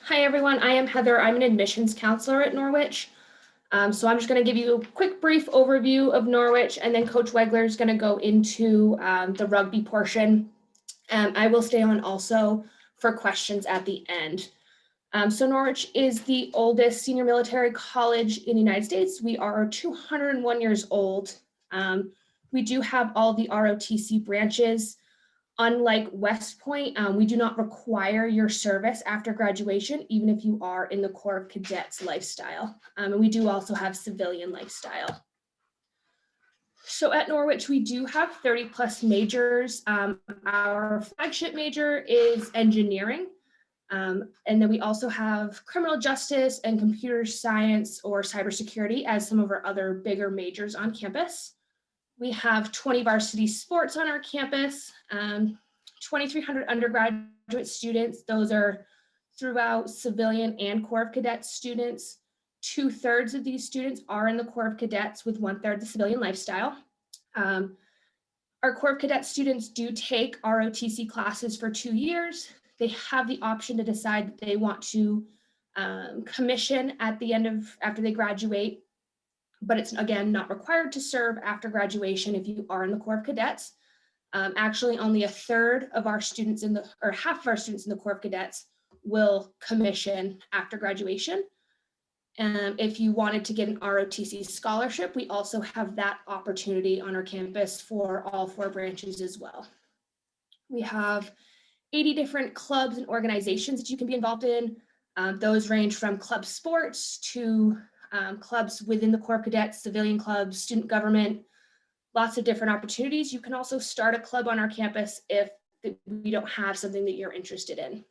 Hi, everyone. I am Heather. I'm an admissions counselor at Norwich. So I'm just going to give you a quick brief overview of Norwich, and then Coach Weggler is going to go into the rugby portion. I will stay on also for questions at the end. So Norwich is the oldest senior military college in the United States. We are 201 years old. We do have all the ROTC branches. Unlike West Point, we do not require your service after graduation, even if you are in the Corps of Cadets lifestyle. And we do also have civilian lifestyle. So at Norwich, we do have 30 plus majors. Our flagship major is engineering. And then we also have criminal justice and computer science or cybersecurity as some of our other bigger majors on campus. We have 20 varsity sports on our campus, 2,300 undergraduate students. Those are throughout civilian and Corps of Cadets students. 2/3 of these students are in the Corps of Cadets, with 1/3 the civilian lifestyle. Our Corps of Cadets students do take ROTC classes for 2 years. They have the option to decide that they want to commission at the end of after they graduate, but it's again not required to serve after graduation if you are in the Corps of Cadets. Actually, only a third of our students or half of our students in the Corps of Cadets will commission after graduation. If you wanted to get an ROTC scholarship, we also have that opportunity on our campus for all 4 branches as well. We have 80 different clubs and organizations that you can be involved in. Those range from club sports to clubs within the Corps of Cadets, civilian clubs, student government, lots of different opportunities. You can also start a club on our campus if we don't have something that you're interested in.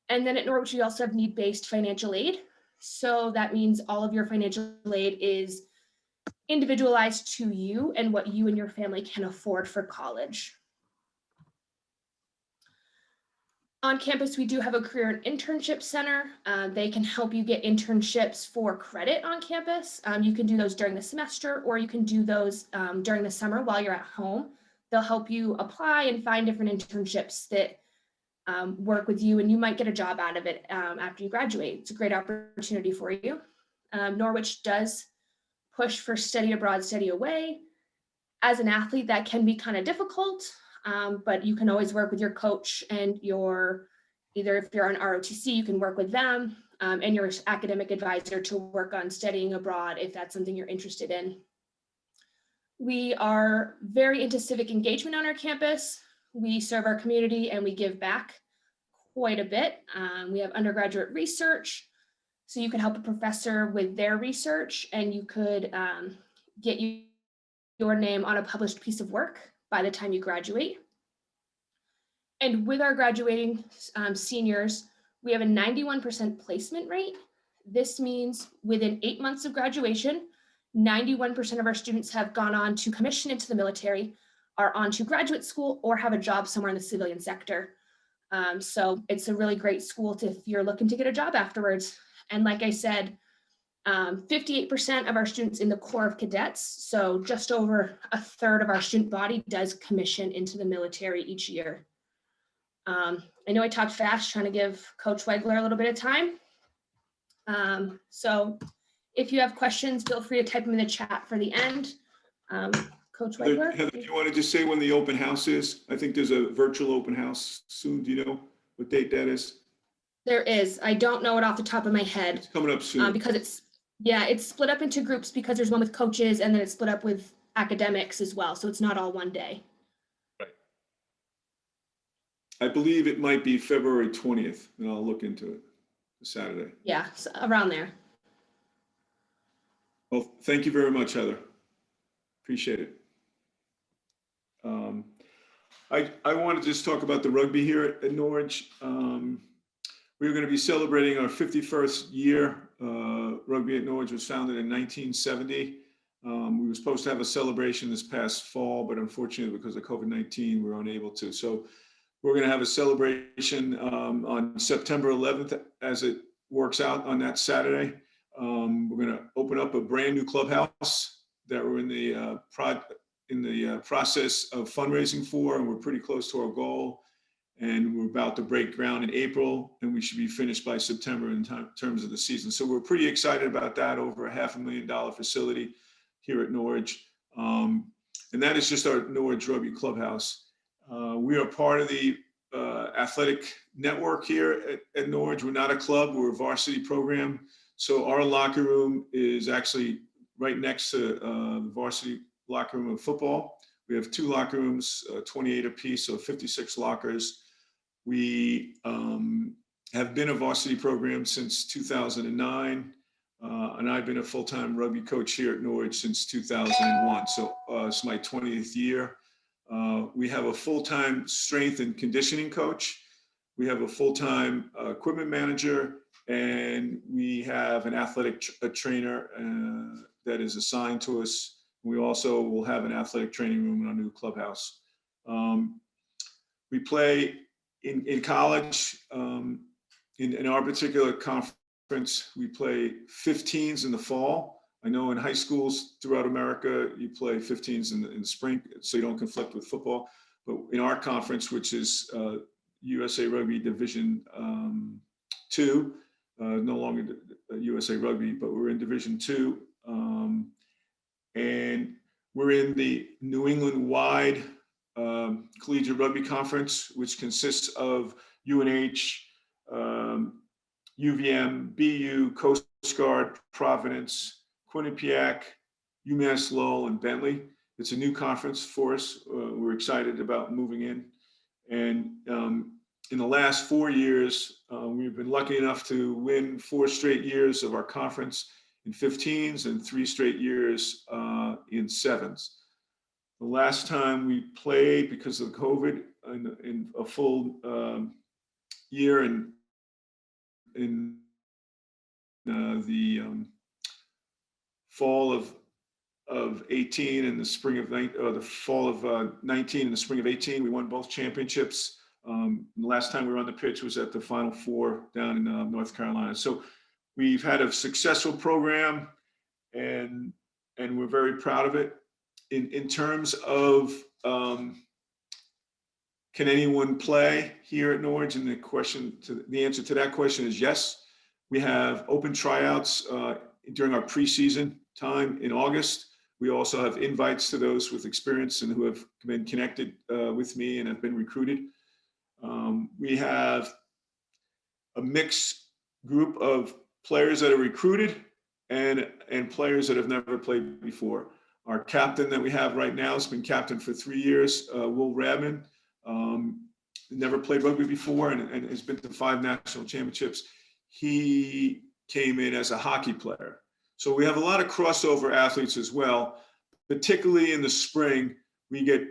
And then at Norwich, we also have need-based financial aid. So that means all of your financial aid is individualized to you and what you and your family can afford for college. On campus, we do have a career and internship center. They can help you get internships for credit on campus. You can do those during the semester, or you can do those during the summer while you're at home. They'll help you apply and find different internships that work with you, and you might get a job out of it after you graduate. It's a great opportunity for you. Norwich does push for study abroad, study away. As an athlete, that can be kind of difficult. But you can always work with your coach and either if you're on ROTC, you can work with them and your academic advisor to work on studying abroad if that's something you're interested in. We are very into civic engagement on our campus. We serve our community and we give back quite a bit. We have undergraduate research, so you can help a professor with their research and you could get your name on a published piece of work by the time you graduate. And with our graduating seniors, we have a 91% placement rate. This means within 8 months of graduation, 91% of our students have gone on to commission into the military, are on to graduate school, or have a job somewhere in the civilian sector. So it's a really great school if you're looking to get a job afterwards. And like I said, 58% of our students in the Corps of Cadets, so just over a third of our student body does commission into the military each year. I know I talked fast trying to give Coach Weggler a little bit of time. So if you have questions, feel free to type them in the chat for the end. Coach Weggler. Heather, do you want to just say when the open house is? I think there's a virtual open house soon. Do you know what date that is? There is. I don't know it off the top of my head. It's coming up soon. Because it's split up into groups because there's one with coaches and then it's split up with academics as well. So it's not all one day. Right. I believe it might be February 20th, and I'll look into it. Saturday. Yeah, so around there. Well, thank you very much, Heather. Appreciate it. I want to just talk about the rugby here at Norwich. We're going to be celebrating our 51st year. Rugby at Norwich was founded in 1970. We were supposed to have a celebration this past fall, but unfortunately, because of COVID-19, we were unable to. So we're going to have a celebration on September 11th, as it works out on that Saturday. We're going to open up a brand new clubhouse that we're in the process of fundraising for, and we're pretty close to our goal. and we're about to break ground in April, and we should be finished by September in terms of the season. So we're pretty excited about that, over a $500,000 facility here at Norwich. And that is just our Norwich Rugby Clubhouse. We are part of the athletic network here at Norwich. We're not a club, we're a varsity program. So our locker room is actually right next to the varsity locker room of football. We have 2 locker rooms, 28 apiece, so 56 lockers. We have been a varsity program since 2009, and I've been a full-time rugby coach here at Norwich since 2001. So it's my 20th year. We have a full-time strength and conditioning coach. We have a full-time equipment manager, and we have an athletic trainer that is assigned to us. We also will have an athletic training room in our new clubhouse. We play in college. In our particular conference, we play 15s in the fall. I know in high schools throughout America, you play 15s in the spring, so you don't conflict with football. But in our conference, which is USA Rugby Division 2, no longer USA Rugby, but we're in Division 2. And we're in the New England-wide Collegiate Rugby Conference, which consists of UNH, UVM, BU, Coast Guard, Providence, Quinnipiac, UMass Lowell, and Bentley. It's a new conference for us. We're excited about moving in. And in the last 4 years, we've been lucky enough to win 4 straight years of our conference in 15s and 3 straight years in 7s. The last time we played, because of COVID, in a full year in the fall of 18 and the spring of the fall of 19 and the spring of 18, we won both championships. The last time we were on the pitch was at the Final Four down in North Carolina. So we've had a successful program, and we're very proud of it. In terms of can anyone play here at Norwich, and the answer to that question is yes. We have open tryouts during our preseason time in August. We also have invites to those with experience and who have been connected with me and have been recruited. We have a mixed group of players that are recruited and players that have never played before. Our captain that we have right now has been captain for 3 years, Will Radman. Never played rugby before and has been to 5 national championships. He came in as a hockey player. So we have a lot of crossover athletes as well, particularly in the spring. We get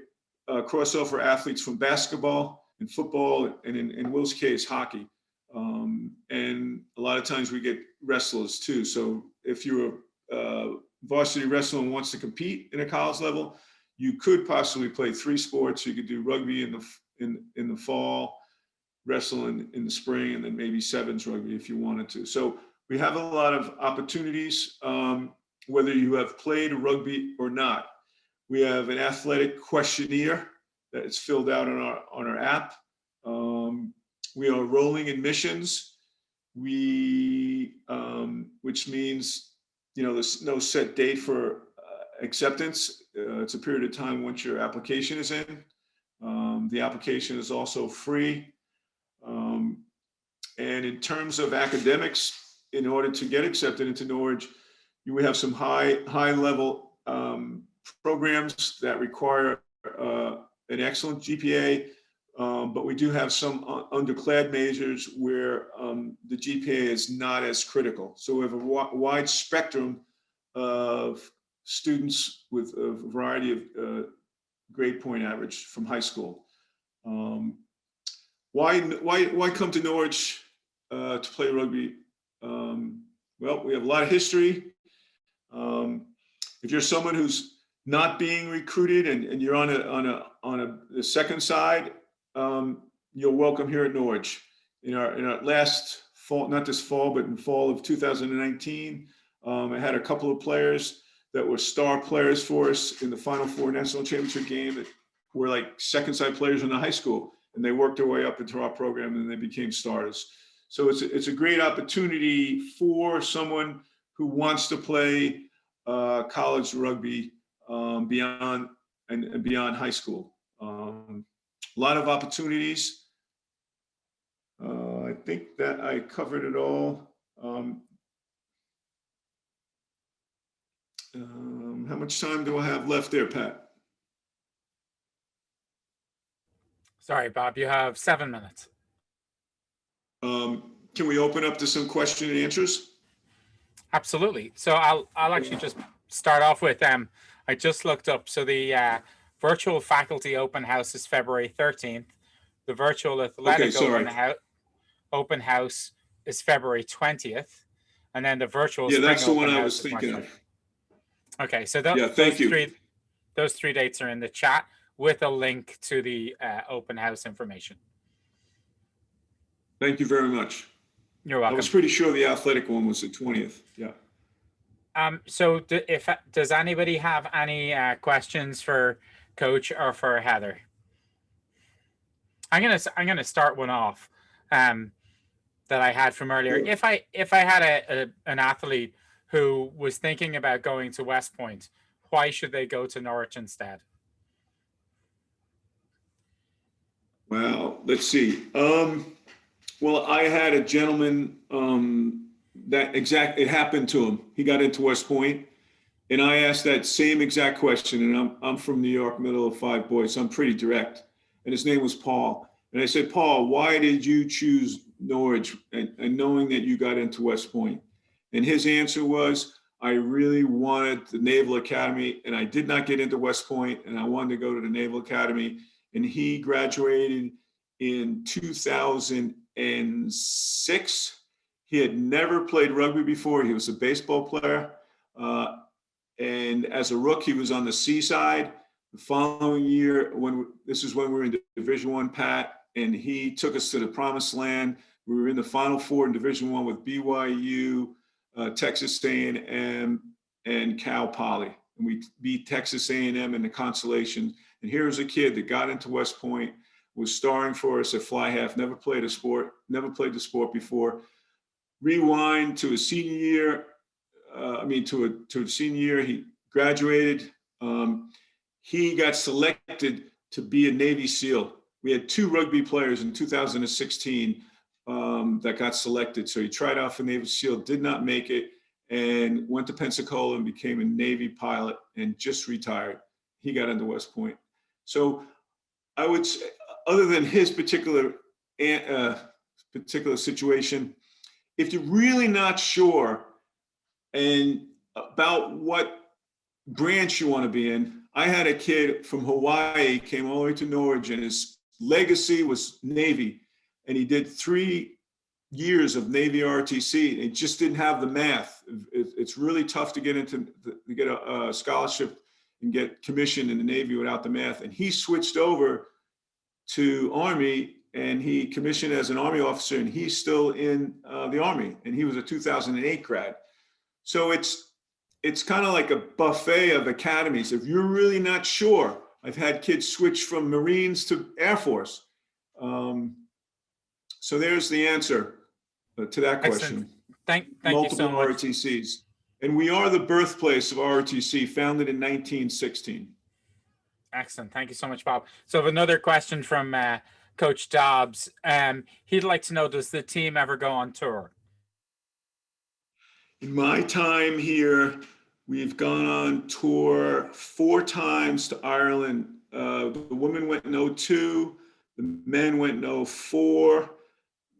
crossover athletes from basketball and football, and in Will's case, hockey. And a lot of times we get wrestlers too. So if you're a varsity wrestler and wants to compete in a college level, you could possibly play 3 sports. You could do rugby in the fall, wrestling in the spring, and then maybe 7s rugby if you wanted to. So we have a lot of opportunities, whether you have played rugby or not. We have an athletic questionnaire that is filled out on our app. We are rolling admissions. Which means, there's no set date for acceptance. It's a period of time once your application is in. The application is also free. And in terms of academics, in order to get accepted into Norwich, you would have some high level programs that require an excellent GPA. But we do have some underclass majors where the GPA is not as critical. So we have a wide spectrum of students with a variety of grade point average from high school. Why come to Norwich to play rugby? Well, we have a lot of history. If you're someone who's not being recruited and you're on the second side, you're welcome here at Norwich. In our last fall, not this fall, but in fall of 2019, I had a couple of players that were star players for us in the Final Four national championship game that were like second side players in the high school. and they worked their way up into our program and they became starters. So it's a great opportunity for someone who wants to play college rugby beyond and beyond high school. A lot of opportunities. I think that I covered it all. How much time do I have left there, Pat? Sorry, Bob, you have 7 minutes. Can we open up to some question and answers? Absolutely. So I'll actually just start off with I just looked up. So the virtual faculty open house is February 13th. The virtual athletic open house is February 20th. And then the virtual spring that's the open one I house was is thinking March of. 3rd. Okay, so those three dates are in the chat with a link to the open house information. Thank you very much. You're welcome. I was pretty sure the athletic one was the 20th. Yeah. So does anybody have any questions for Coach or for Heather? I'm gonna start one off that I had from earlier. Sure. If I had an athlete who was thinking about going to West Point, why should they go to Norwich instead? Well, let's see. Well, I had a gentleman it happened to him. He got into West Point, and I asked that same exact question. And I'm from New York, middle of 5 boys, so I'm pretty direct. And his name was Paul. And I said, Paul, why did you choose Norwich and knowing that you got into West Point? And his answer was, I really wanted the Naval Academy, and I did not get into West Point, and I wanted to go to the Naval Academy. And he graduated in 2006. He had never played rugby before. He was a baseball player. And as a rook, he was on the seaside. The following year, this is when we were in Division I, Pat, and he took us to the promised land. We were in the Final Four in Division I with BYU, Texas A&M, and Cal Poly. And we beat Texas A&M in the consolation. And here's a kid that got into West Point, was starring for us at fly half, never played the sport before. Rewind to his senior year. To a senior year, he graduated. He got selected to be a Navy SEAL. We had 2 rugby players in 2016 that got selected. So he tried out for Navy SEAL, did not make it, and went to Pensacola and became a Navy pilot and just retired. He got into West Point. So I would say, other than his particular situation, if you're really not sure and about what branch you want to be in, I had a kid from Hawaii, came all the way to Norwich, and his legacy was Navy. And he did 3 years of Navy ROTC. And he just didn't have the math. It's really tough to get a scholarship and get commissioned in the Navy without the math. And he switched over to Army, and he commissioned as an Army officer, and he's still in the Army, and he was a 2008 grad. So it's kind of like a buffet of academies. If you're really not sure, I've had kids switch from Marines to Air Force. So there's the answer to that question. Thank Multiple you so much. ROTCs. And we are the birthplace of ROTC, founded in 1916. Excellent. Thank you so much, Bob. So I have another question from Coach Dobbs. He'd like to know, does the team ever go on tour? In my time here, we've gone on tour 4 times to Ireland. The women went in 2002, the men went in 2004,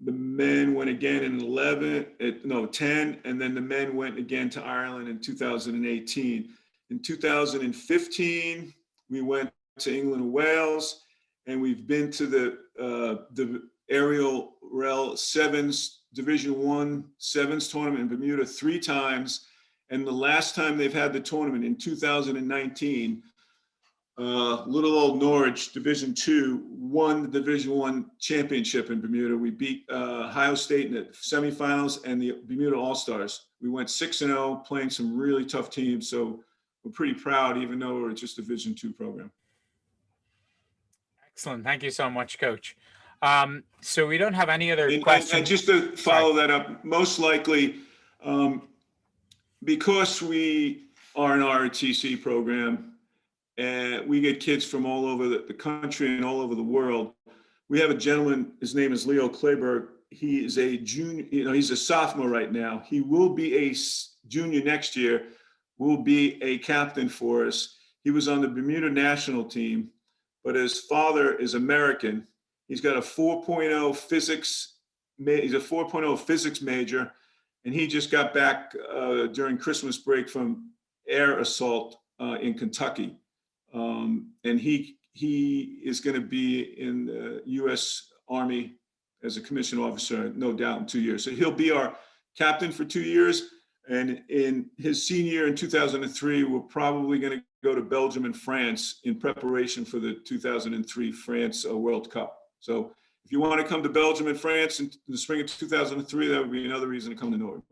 the men went again in 10, and then the men went again to Ireland in 2018. In 2015, we went to England and Wales, and we've been to the aerial rel sevens, Division I sevens tournament in Bermuda 3 times. And the last time they've had the tournament in 2019, little old Norwich, Division II, won the Division I championship in Bermuda. We beat Ohio State in the semifinals and the Bermuda All-Stars. We went 6-0, playing some really tough teams. So we're pretty proud, even though we're just a Division II program. Excellent. Thank you so much, Coach. So we don't have any other And questions. just to follow that up, most likely, because we are an ROTC program and we get kids from all over the country and all over the world, we have a gentleman, his name is Leo Kleberg. He is a junior, he's a sophomore right now. He will be a junior next year, will be a captain for us. He was on the Bermuda national team, but his father is American. He's got a 4.0 physics, he's a 4.0 physics major, and he just got back during Christmas break from air assault in Kentucky. And he is going to be in the U.S. Army as a commissioned officer, no doubt, in 2 years. So he'll be our captain for 2 years. And in his senior year in 2003, we're probably going to go to Belgium and France in preparation for the 2003 France World Cup. So if you want to come to Belgium and France in the spring of 2003, that would be another reason to come to Norwich.